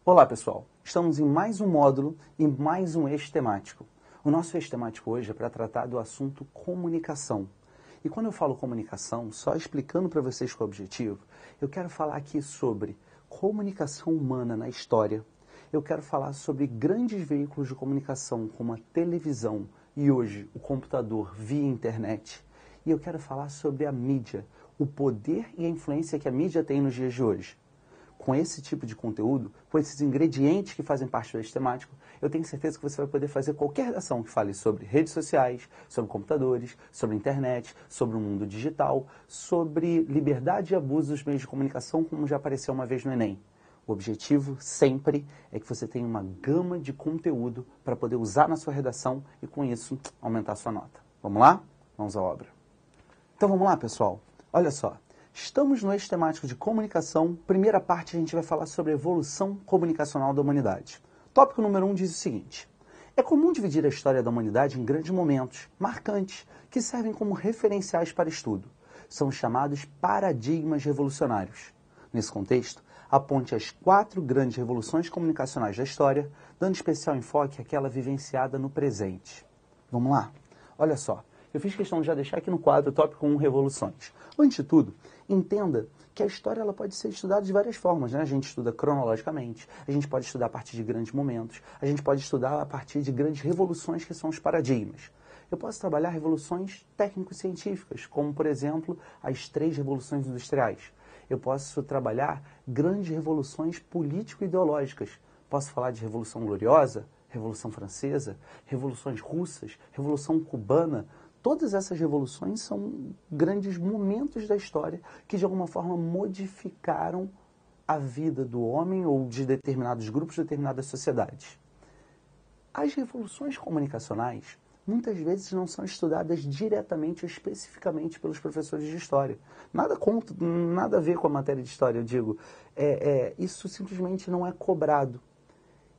Olá pessoal, estamos em mais um módulo e mais um eixo temático. O nosso eixo temático hoje é para tratar do assunto comunicação. E quando eu falo comunicação, só explicando para vocês qual é o objetivo, eu quero falar aqui sobre comunicação humana na história. Eu quero falar sobre grandes veículos de comunicação como a televisão e hoje o computador via internet. E eu quero falar sobre a mídia, o poder e a influência que a mídia tem nos dias de hoje. Com esse tipo de conteúdo, com esses ingredientes que fazem parte do eixo temático, eu tenho certeza que você vai poder fazer qualquer redação que fale sobre redes sociais, sobre computadores, sobre internet, sobre o mundo digital, sobre liberdade e abuso dos meios de comunicação, como já apareceu uma vez no Enem. O objetivo sempre é que você tenha uma gama de conteúdo para poder usar na sua redação e, com isso, aumentar a sua nota. Vamos lá? Vamos à obra. Então vamos lá, pessoal. Olha só. Estamos no eixo temático de comunicação. Primeira parte, a gente vai falar sobre a evolução comunicacional da humanidade. Tópico número 1 diz o seguinte: é comum dividir a história da humanidade em grandes momentos, marcantes, que servem como referenciais para estudo. São chamados paradigmas revolucionários. Nesse contexto, aponte as 4 grandes revoluções comunicacionais da história, dando especial enfoque àquela vivenciada no presente. Vamos lá? Olha só. Eu fiz questão de já deixar aqui no quadro tópico 1, revoluções. Antes de tudo, entenda que a história ela pode ser estudada de várias formas, né? A gente estuda cronologicamente, a gente pode estudar a partir de grandes momentos, a gente pode estudar a partir de grandes revoluções que são os paradigmas. Eu posso trabalhar revoluções técnico-científicas, como, por exemplo, as 3 revoluções industriais. Eu posso trabalhar grandes revoluções político-ideológicas. Posso falar de Revolução Gloriosa, Revolução Francesa, revoluções russas, Revolução Cubana. Todas essas revoluções são grandes momentos da história que, de alguma forma, modificaram a vida do homem ou de determinados grupos, de determinadas sociedades. As revoluções comunicacionais, muitas vezes, não são estudadas diretamente ou especificamente pelos professores de história. Nada a ver com a matéria de história, eu digo. Isso simplesmente não é cobrado.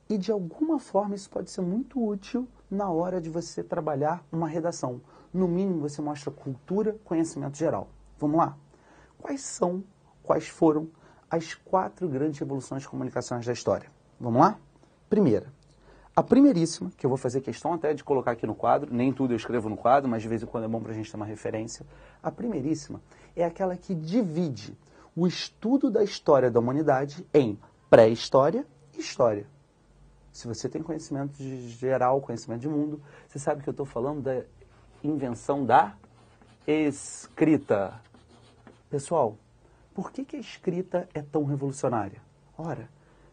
E, de alguma forma, isso pode ser muito útil na hora de você trabalhar uma redação. No mínimo, você mostra cultura, conhecimento geral. Vamos lá? Quais foram as 4 grandes revoluções comunicacionais da história? Vamos lá? Primeira. A primeiríssima, que eu vou fazer questão até de colocar aqui no quadro, nem tudo eu escrevo no quadro, mas de vez em quando é bom para a gente ter uma referência. A primeiríssima é aquela que divide o estudo da história da humanidade em pré-história e história. Se você tem conhecimento geral, conhecimento de mundo, você sabe que eu estou falando da invenção da escrita. Pessoal, por que a escrita é tão revolucionária? Ora,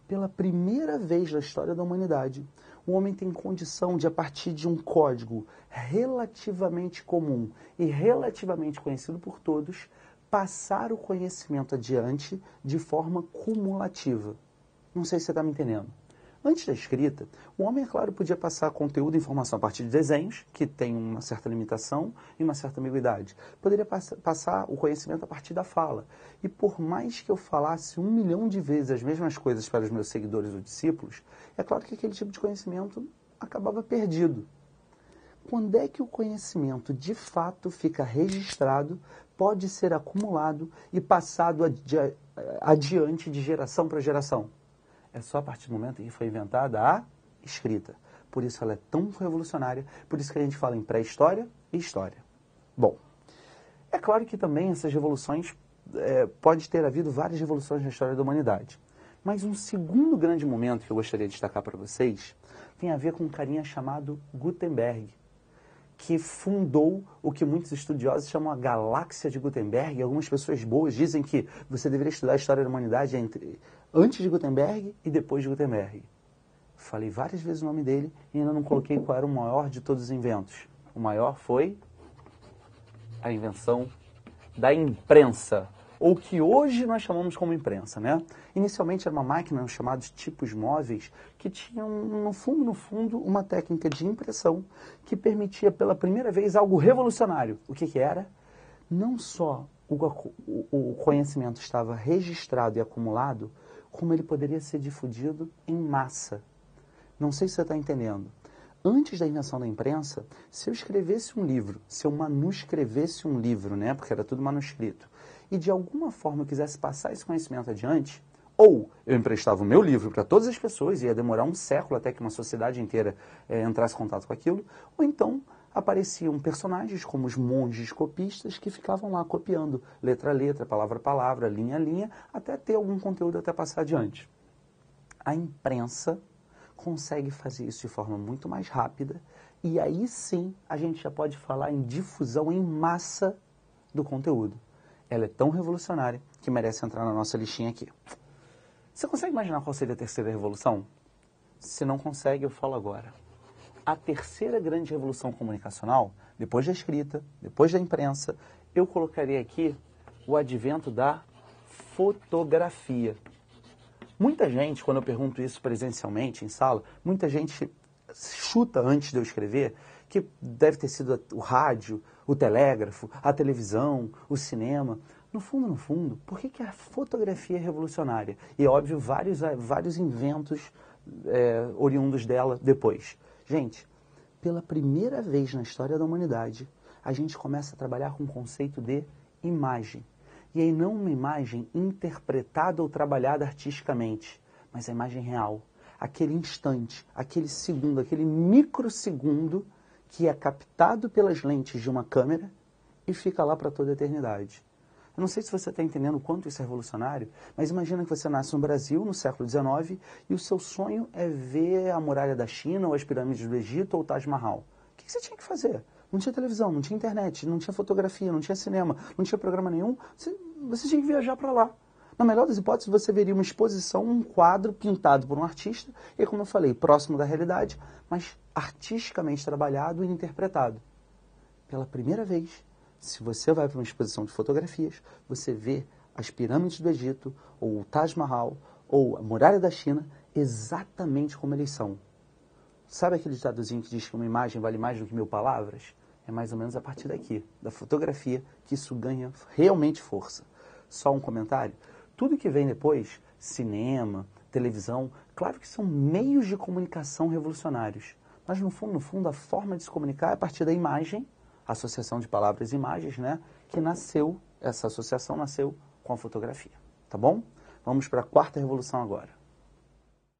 pela primeira vez na história da humanidade, o homem tem condição de, a partir de um código relativamente comum e relativamente conhecido por todos, passar o conhecimento adiante de forma cumulativa. Não sei se você está me entendendo. Antes da escrita, o homem, é claro, podia passar conteúdo e informação a partir de desenhos, que tem uma certa limitação e uma certa ambiguidade. Poderia passar o conhecimento a partir da fala. E por mais que eu falasse 1 milhão de vezes as mesmas coisas para os meus seguidores ou discípulos, é claro que aquele tipo de conhecimento acabava perdido. Quando é que o conhecimento, de fato, fica registrado, pode ser acumulado e passado adiante de geração para geração? É só a partir do momento em que foi inventada a escrita. Por isso ela é tão revolucionária, por isso que a gente fala em pré-história e história. Bom, é claro que também essas revoluções, pode ter havido várias revoluções na história da humanidade. Mas um segundo grande momento que eu gostaria de destacar para vocês tem a ver com um carinha chamado Gutenberg, que fundou o que muitos estudiosos chamam a galáxia de Gutenberg. E algumas pessoas boas dizem que você deveria estudar a história da humanidade antes de Gutenberg e depois de Gutenberg. Falei várias vezes o nome dele e ainda não coloquei qual era o maior de todos os inventos. O maior foi a invenção da imprensa, ou que hoje nós chamamos como imprensa, né? Inicialmente era uma máquina chamados tipos móveis que tinham, no fundo, uma técnica de impressão que permitia pela primeira vez algo revolucionário. O que era? Não só o conhecimento estava registrado e acumulado, como ele poderia ser difundido em massa. Não sei se você está entendendo. Antes da invenção da imprensa, se eu escrevesse um livro, se eu manuscrevesse um livro, né, porque era tudo manuscrito, e de alguma forma eu quisesse passar esse conhecimento adiante, Ou eu emprestava o meu livro para todas as pessoas, ia demorar um século até que uma sociedade inteira entrasse em contato com aquilo, ou então apareciam personagens como os monges copistas que ficavam lá copiando letra a letra, palavra a palavra, linha a linha, até ter algum conteúdo até passar adiante. A imprensa consegue fazer isso de forma muito mais rápida e aí sim a gente já pode falar em difusão em massa do conteúdo. Ela é tão revolucionária que merece entrar na nossa listinha aqui. Você consegue imaginar qual seria a terceira revolução? Se não consegue, eu falo agora. A terceira grande revolução comunicacional, depois da escrita, depois da imprensa, eu colocaria aqui o advento da fotografia. Muita gente, quando eu pergunto isso presencialmente em sala, muita gente chuta antes de eu escrever que deve ter sido o rádio, o telégrafo, a televisão, o cinema. No fundo, por que a fotografia é revolucionária? E, óbvio, vários inventos oriundos dela depois. Gente, pela primeira vez na história da humanidade, a gente começa a trabalhar com o conceito de imagem. E aí não uma imagem interpretada ou trabalhada artisticamente, mas a imagem real. Aquele instante, aquele segundo, aquele microsegundo que é captado pelas lentes de uma câmera e fica lá para toda a eternidade. Eu não sei se você está entendendo o quanto isso é revolucionário, mas imagina que você nasce no Brasil, no século XIX, e o seu sonho é ver a muralha da China, ou as pirâmides do Egito, ou o Taj Mahal. O que você tinha que fazer? Não tinha televisão, não tinha internet, não tinha fotografia, não tinha cinema, não tinha programa nenhum. Você tinha que viajar para lá. Na melhor das hipóteses, você veria uma exposição, um quadro pintado por um artista, e como eu falei, próximo da realidade, mas artisticamente trabalhado e interpretado. Pela primeira vez, se você vai para uma exposição de fotografias, você vê as pirâmides do Egito, ou o Taj Mahal, ou a muralha da China, exatamente como eles são. Sabe aquele ditadozinho que diz que uma imagem vale mais do que 1000 palavras? É mais ou menos a partir daqui, da fotografia, que isso ganha realmente força. Só um comentário? Tudo que vem depois, cinema, televisão, claro que são meios de comunicação revolucionários. Mas no fundo, a forma de se comunicar é a partir da imagem, associação de palavras e imagens, né? Que essa associação nasceu com a fotografia, tá bom? Vamos para a quarta revolução agora.